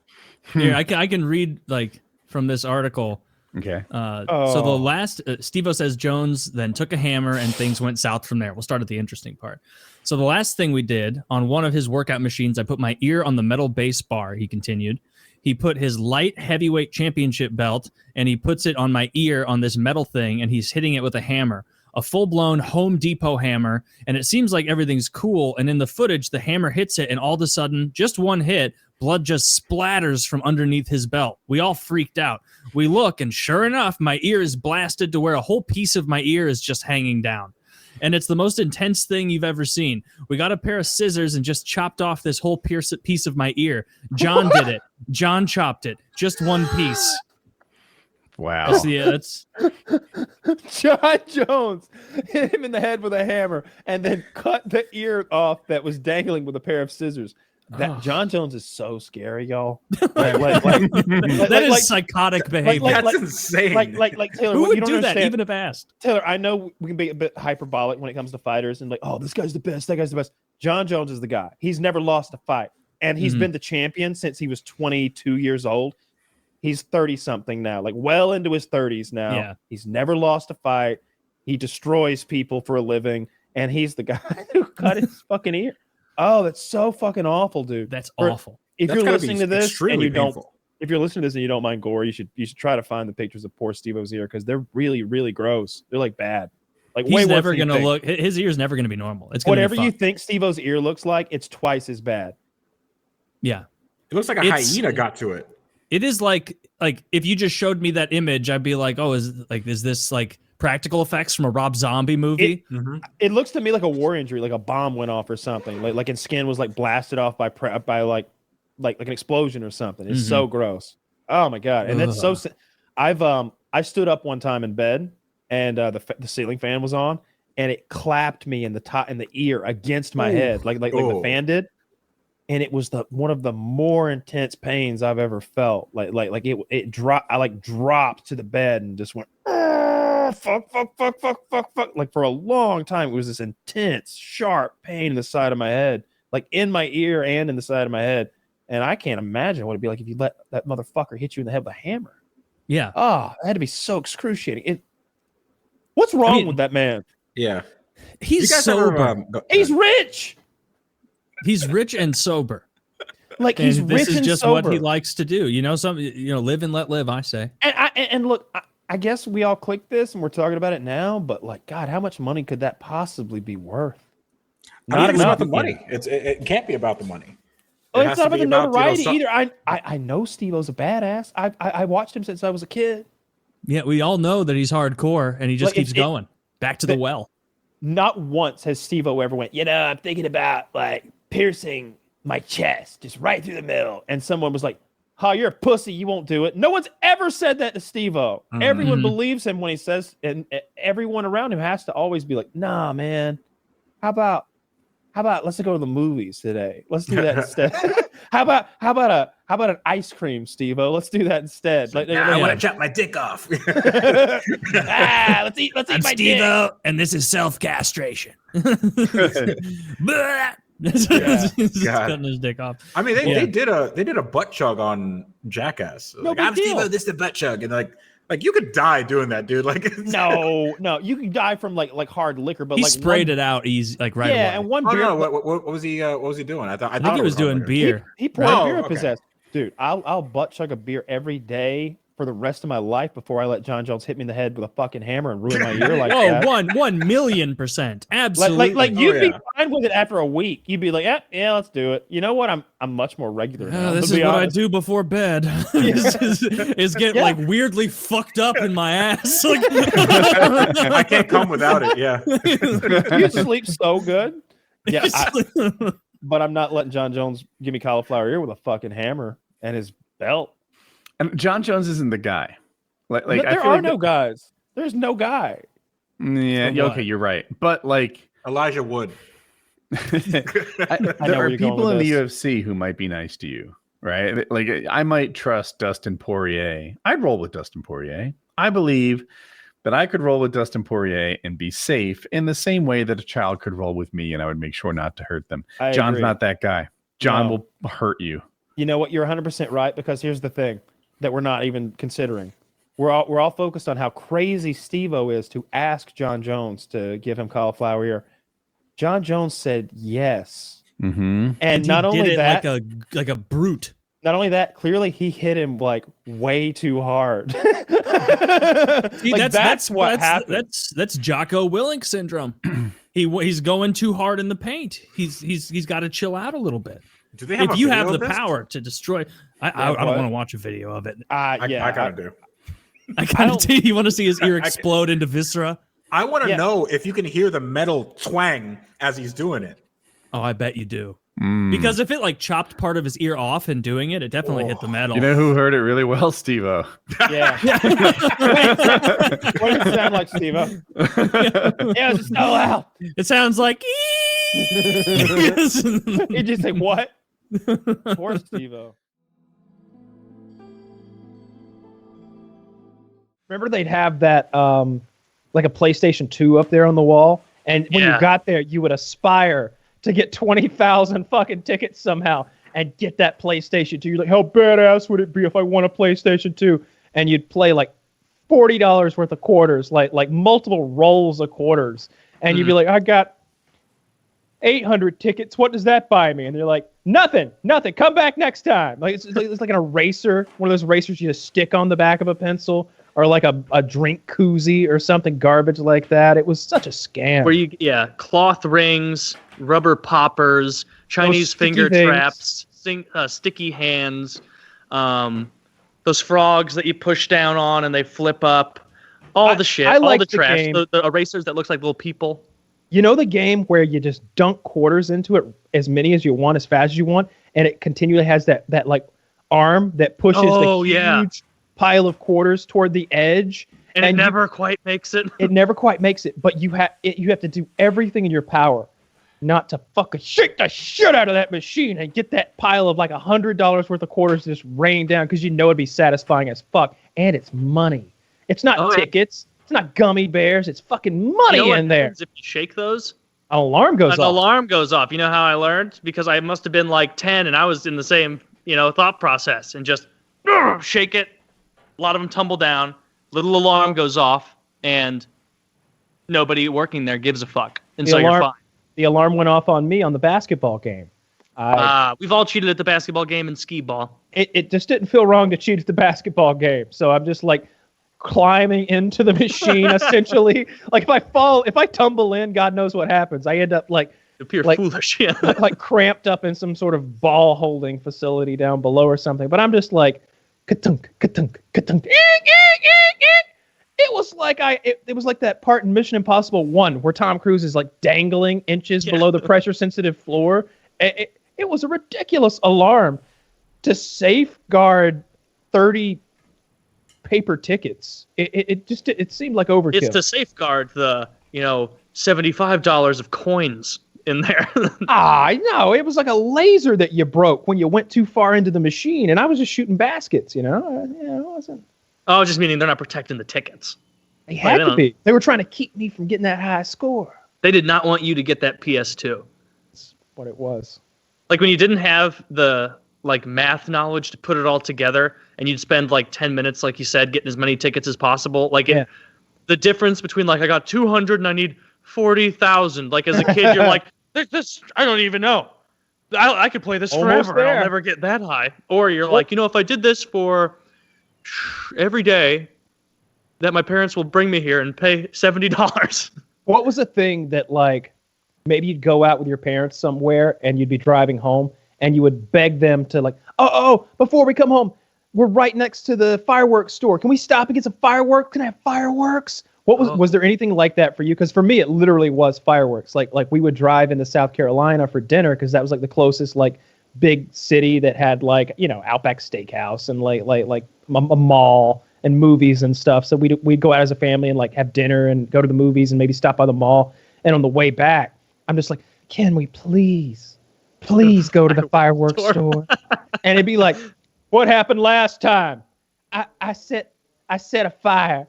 Here, I can read like from this article. Okay. So the last Steve-O says Jones then took a hammer and things went south from there. We'll start at the interesting part. So the last thing we did on one of his workout machines, I put my ear on the metal base bar. He continued. He put his light heavyweight championship belt and he puts it on my ear on this metal thing and he's hitting it with a hammer, a full-blown Home Depot hammer. And it seems like everything's cool. And in the footage, the hammer hits it and all of a sudden, just one hit, blood just splatters from underneath his belt. We all freaked out. We look and sure enough, my ear is blasted to where a whole piece of my ear is just hanging down. And it's the most intense thing you've ever seen. We got a pair of scissors and just chopped off this whole piece of my ear. John did it. John chopped it. Just one piece. Wow. That's John Jones hit him in the head with a hammer and then cut the ear off that was dangling with a pair of scissors. That John Jones is so scary, y'all. That is psychotic behavior. That's insane. Like Taylor, Who what would you don't do that understand- even if asked? Taylor, I know we can be a bit hyperbolic when it comes to fighters and like, oh, this guy's the best, that guy's the best. John Jones is the guy. He's never lost a fight. And he's been the champion since he was 22 years old. He's 30 something now, like well into his 30s now. Yeah. He's never lost a fight. He destroys people for a living. And he's the guy who cut his fucking ear. Oh, that's so fucking awful, dude. That's For- awful. If That's you're gotta listening be to this and extremely you don't, painful. if you're listening to this and you don't mind gore, you should try to find the pictures of poor Steve-O's ear because they're really, really gross. They're like bad. Like way He's worse never than you going to think. look, his ear's never going to be normal. It's gonna Whatever be you fucked. think Steve-O's ear looks like, it's twice as bad. Yeah. It looks like a It's- hyena got to it. It is like if you just showed me that image, I'd be like, oh, is this like practical effects from a Rob Zombie movie? It looks to me like a war injury, like a bomb went off or something. Like his skin was like blasted off by like an explosion or something. It's so gross. Oh my god! And that's so. I stood up one time in bed, and the ceiling fan was on, and it clapped me in the ear against my head, like the fan did. And it was one of the more intense pains I've ever felt. Like it dropped. I like dropped to the bed and just went, oh, fuck. Like for a long time, it was this intense, sharp pain in the side of my head, like in my ear and in the side of my head. And I can't imagine what it'd be like if you let that motherfucker hit you in the head with a hammer. Yeah. Oh, that had to be so excruciating. What's wrong with that man? Yeah. He's You guys sober. ever, He's rich. He's rich and sober. Like he's And rich this is and just sober. what he likes to do. Live and let live, I say. And look, I guess we all clicked this and we're talking about it now, but like, God, how much money could that possibly be worth? I mean, it's enough. about the money. It can't be about the money. Oh, It it's has not to about be the notoriety some- either. I know Steve-O's a badass. I watched him since I was a kid. Yeah, we all know that he's hardcore and he just Like, keeps going. Back to the well. Not once has Steve-O ever went, I'm thinking about like piercing my chest just right through the middle. And someone was like, oh, you're a pussy. You won't do it. No one's ever said that to Steve-O. Everyone believes him when he says, and everyone around him has to always be like, nah, man, how about let's go to the movies today. Let's do that instead. How about an ice cream, Steve-O? Let's do that instead. I want to chop my dick off. let's eat I'm my dick. Steve-O, and this is self-castration. Just God. cutting his dick off. I mean, they did a butt chug on Jackass. No Like, big I'm deal. Steve-O, this is the butt chug, and like Like you could die doing that, dude. Like No, you can die from like hard liquor, but He like sprayed it out easy, like right Yeah, away. and one Oh beer. no! What was he? What was he doing? I think thought he it was hard doing liquor. beer. He poured Oh, beer okay. possessed. Dude, I'll butt chug a beer every day for the rest of my life before I let John Jones hit me in the head with a fucking hammer and ruin my ear like Oh, that. 1,000,000%. Absolutely. Like you'd Oh, be yeah. fine with it after a week. You'd be like, yeah, let's do it. You know what? I'm much more regular now. This to is be what honest. I do before bed. is get Yeah. like weirdly fucked up in my ass. Like, I can't come without it. Yeah. You sleep so good. Yeah, but I'm not letting John Jones give me cauliflower ear with a fucking hammer and his belt. And John Jones isn't the guy. Like But I there feel are like no guys. There's no guy. Yeah, For what? okay, you're right. But like, Elijah Wood. I know there where are you're going people in with the this. UFC who might be nice to you, right? Like I might trust Dustin Poirier. I'd roll with Dustin Poirier. I believe that I could roll with Dustin Poirier and be safe in the same way that a child could roll with me, and I would make sure not to hurt them. I John's agree. not that guy. John No. will hurt you. You know what? You're 100% right, because here's the thing that we're not even considering. We're all focused on how crazy Steve-O is to ask John Jones to give him cauliflower ear. John Jones said yes. Mm-hmm. And he not did only it that, like a brute. not only that, clearly he hit him like way too hard. See, Like, that's what happened. That's Jocko Willink syndrome. He's going too hard in the paint. He's got to chill out a little bit. Do they have If a you video have the of this? power to destroy, I what? don't want to watch a video of it. I gotta do. I kind of do. You want to see his ear explode into viscera? I want to Yeah. know if you can hear the metal twang as he's doing it. Oh, I bet you do. Because if it like chopped part of his ear off and doing it, it definitely hit the metal. You know who heard it really well? Steve-O. Yeah. What does it sound like, Steve-O? Yeah, it's so loud. It sounds like. He just say, what? Poor Steve-O. Remember they'd have that like a PlayStation 2 up there on the wall, and when you got there, you would aspire to get 20,000 fucking tickets somehow and get that PlayStation 2. You're like, how badass would it be if I won a PlayStation 2? And you'd play like $40 worth of quarters, like multiple rolls of quarters, and you'd be like, I got 800 tickets. What does that buy me? And they're like, nothing. Come back next time. Like it's like an eraser, one of those erasers you just stick on the back of a pencil, or like a drink koozie or something garbage like that. It was such a scam. Where cloth rings, rubber poppers, Chinese sticky finger things. traps, sticky hands, those frogs that you push down on and they flip up, all the shit, I all like the the trash, game. the erasers that looks like little people. You know the game where you just dunk quarters into it, as many as you want, as fast as you want, and it continually has that like arm that pushes Oh, the yeah. huge pile of quarters toward the edge, And it you- never quite makes it. it never quite makes it, but you have to do everything in your power not to fucking shake the shit out of that machine and get that pile of like $100 worth of quarters to just rain down, because you know it'd be satisfying as fuck, and it's money. It's not Oh, yeah. tickets. It's not gummy bears. It's fucking money You know what in there. happens if you shake those? An alarm goes An off. alarm goes off. You know how I learned? Because I must have been like 10 and I was in the same, thought process, and just shake it. A lot of them tumble down. Little alarm goes off, and nobody working there gives a fuck. And The so you're alarm- fine. The alarm went off on me on the basketball game. We've all cheated at the basketball game and skee ball. It just didn't feel wrong to cheat at the basketball game. So I'm just like climbing into the machine, essentially. Like if I tumble in, God knows what happens. I end up like You appear Like- foolish. Yeah. like cramped up in some sort of ball holding facility down below or something. But I'm just like, ka-tunk, ka-tunk, ka-tunk. It was like it was like that part in Mission Impossible 1 where Tom Cruise is like dangling inches below the pressure sensitive floor. It was a ridiculous alarm to safeguard 30 paper tickets. It seemed like overkill. It's to safeguard the, $75 of coins in there. No, it was like a laser that you broke when you went too far into the machine, and I was just shooting baskets, it wasn't. Oh, just meaning they're not protecting the tickets. They had they to don't- be. They were trying to keep me from getting that high score. They did not want you to get that PS2. That's what it was. Like when you didn't have the like math knowledge to put it all together, and you'd spend like 10 minutes, like you said, getting as many tickets as possible. Like the difference between like I got 200 and I need 40,000. Like as a kid, you're like, this I don't even know. I could play this Almost forever and there. I'll never get that high. Or you're like, you know, if I did this for every day, that my parents will bring me here and pay $70. What was a thing that like maybe you'd go out with your parents somewhere and you'd be driving home and you would beg them to like, oh, before we come home, we're right next to the fireworks store. Can we stop and get some fireworks? Can I have fireworks? What was there anything like that for you? Because for me, it literally was fireworks. Like we would drive into South Carolina for dinner because that was like the closest like big city that had like, you know, Outback Steakhouse and like a mall and movies and stuff. So we'd go out as a family and like have dinner and go to the movies and maybe stop by the mall. And on the way back, I'm just like, can we please go to the fireworks store? And it'd be like, what happened last time? I set a fire.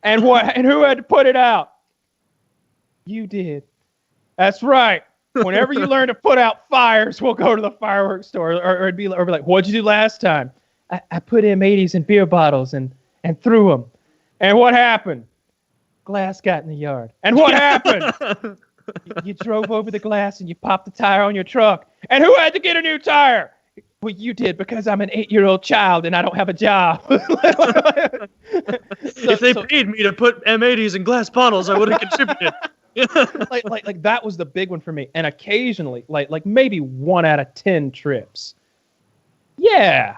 And who had to put it out? You did. That's right. Whenever you learn to put out fires, we'll go to the fireworks store. Or it'd be like, what'd you do last time? I put M80s in beer bottles and threw them. And what happened? Glass got in the yard. And what happened? You drove over the glass and you popped the tire on your truck. And who had to get a new tire? Well, you did, because I'm an 8-year-old child and I don't have a job. If they paid me to put M80s in glass bottles, I would have contributed. like that was the big one for me. And occasionally, like maybe 1 out of 10 trips. Yeah.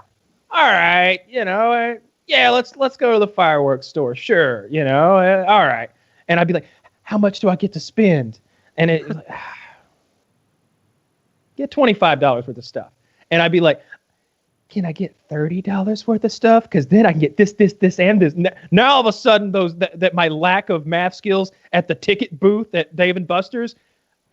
All right. You know, yeah, let's go to the fireworks store. Sure. You know, all right. And I'd be like, how much do I get to spend? And it get $25 worth of stuff. And I'd be like, can I get $30 worth of stuff? Because then I can get this, and this. Now all of a sudden, that my lack of math skills at the ticket booth at Dave & Buster's,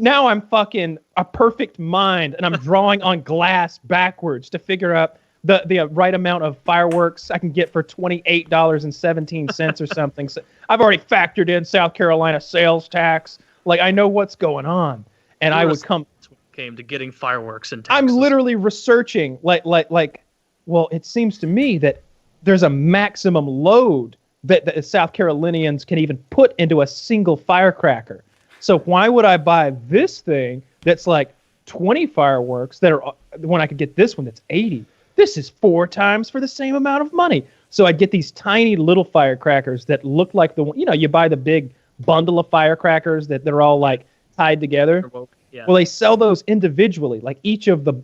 now I'm fucking a perfect mind, and I'm drawing on glass backwards to figure out the right amount of fireworks I can get for $28.17 or something. So I've already factored in South Carolina sales tax. Like I know what's going on, and I would come. Came to getting fireworks in Texas. I'm literally researching well, it seems to me that there's a maximum load that South Carolinians can even put into a single firecracker. So why would I buy this thing that's like 20 fireworks that are when I could get this one that's 80? This is 4 times for the same amount of money. So I'd get these tiny little firecrackers that look like you buy the big bundle of firecrackers that they're all like tied together. Yeah. Well, they sell those individually, like each of the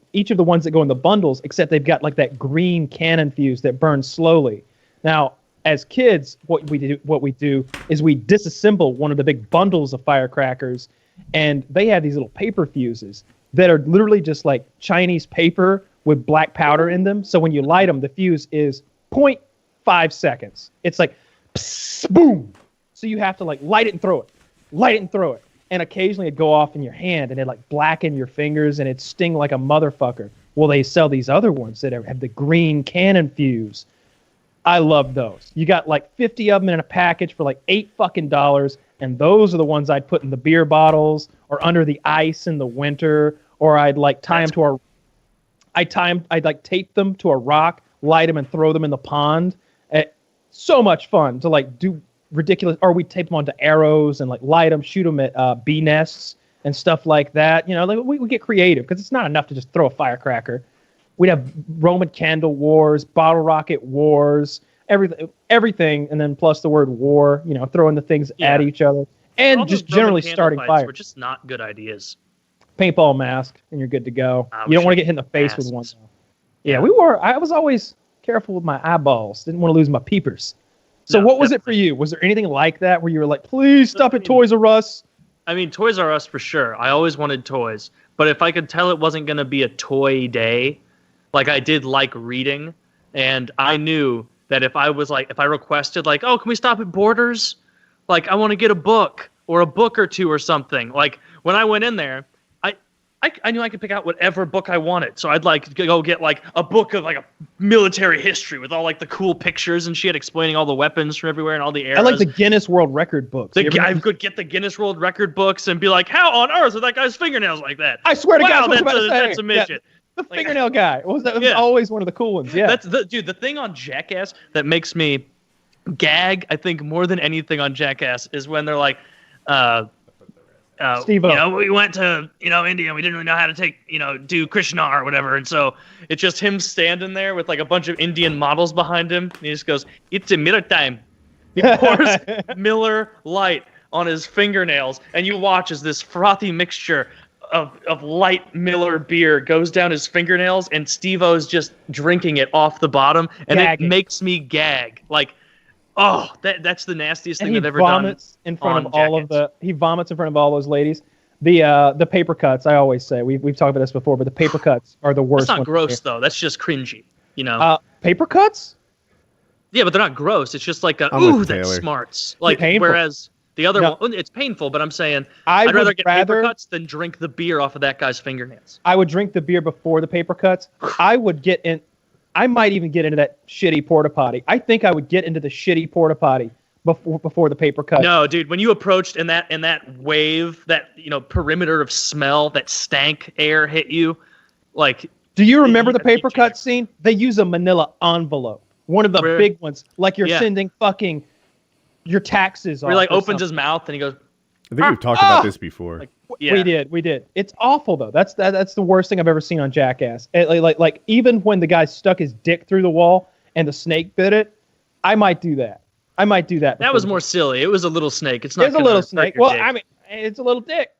ones that go in the bundles, except they've got like that green cannon fuse that burns slowly. Now, as kids, what we do is we disassemble one of the big bundles of firecrackers, and they have these little paper fuses that are literally just like Chinese paper with black powder in them. So when you light them, the fuse is 0.5 seconds. It's like pss, boom. So you have to like light it and throw it. And occasionally it'd go off in your hand and it'd like blacken your fingers and it'd sting like a motherfucker. Well, they sell these other ones that have the green cannon fuse. I love those. You got like 50 of them in a package for like $8 fucking. And those are the ones I'd put in the beer bottles or under the ice in the winter. Or I'd like I'd like tape them to a rock, light them and throw them in the pond. So much fun to like do ridiculous, or we tape them onto arrows and like light them, shoot them at bee nests and stuff like that. You know, like we get creative because it's not enough to just throw a firecracker. We'd have Roman candle wars, bottle rocket wars, everything, and then plus the word war. You know, throwing the things at each other and just generally starting fires. Were just not good ideas. Paintball mask and you're good to go. You don't want to get hit in the face with one. Yeah, I was always careful with my eyeballs. Didn't want to lose my peepers. So what was it for you? Was there anything like that where you were like, please stop at Toys R Us? I mean, Toys R Us for sure. I always wanted toys. But if I could tell it wasn't going to be a toy day, like I did like reading, and I knew that if I requested like, oh, can we stop at Borders? Like, I want to get a book or a book or two or something. Like, when I went in there, I knew I could pick out whatever book I wanted. So I'd like go get like a book of like a military history with all like the cool pictures and shit explaining all the weapons from everywhere and all the eras. I like the Guinness World Record books. I could get the Guinness World Record books and be like, how on earth are that guy's fingernails like that? I swear to God, that's a midget. The fingernail guy. What was that? It was Yeah. always one of the cool ones. Yeah. That's the thing on Jackass that makes me gag, I think, more than anything on Jackass is when they're like, Steve-O. we went to, India and we didn't really know how to do Krishna or whatever. And so it's just him standing there with like a bunch of Indian models behind him. And he just goes, "It's a Miller time." He pours Miller Lite on his fingernails, and you watch as this frothy mixture of light Miller beer goes down his fingernails, and Steve-O's just drinking it off the bottom, and Gagging. it makes me gag. Like, oh, that's the nastiest And thing he I've ever done. vomits in front on of all of Jackass. he vomits in front of all those ladies. The paper cuts, I always say, we've talked about this before, but the paper cuts are the worst. That's not ones gross to me. though. That's just cringy. Paper cuts? Yeah, but they're not gross. It's just like I'm ooh, with that Taylor. smarts. Like Painful. whereas the other No. one, it's painful. But I'm saying I I'd would rather get paper rather- cuts than drink the beer off of that guy's fingernails. I would drink the beer before the paper cuts. I might even get into that shitty porta potty. I think I would get into the shitty porta potty before the paper cuts. No, dude, when you approached and that wave, that perimeter of smell, that stank air hit you, like. Do you remember the That's a paper game changer. cut scene? They use a manila envelope. One of the Where- big ones. Like you're Yeah. sending fucking your taxes Where he off like or opens something. his mouth and he goes, I think we've talked about this before. Like, yeah. We did. It's awful though. That's the worst thing I've ever seen on Jackass. Like even when the guy stuck his dick through the wall and the snake bit it, I might do that. That before was the- more silly. It was a little snake. It's not. It's a gonna little hurt snake. your Well, dick. I mean, it's a little dick.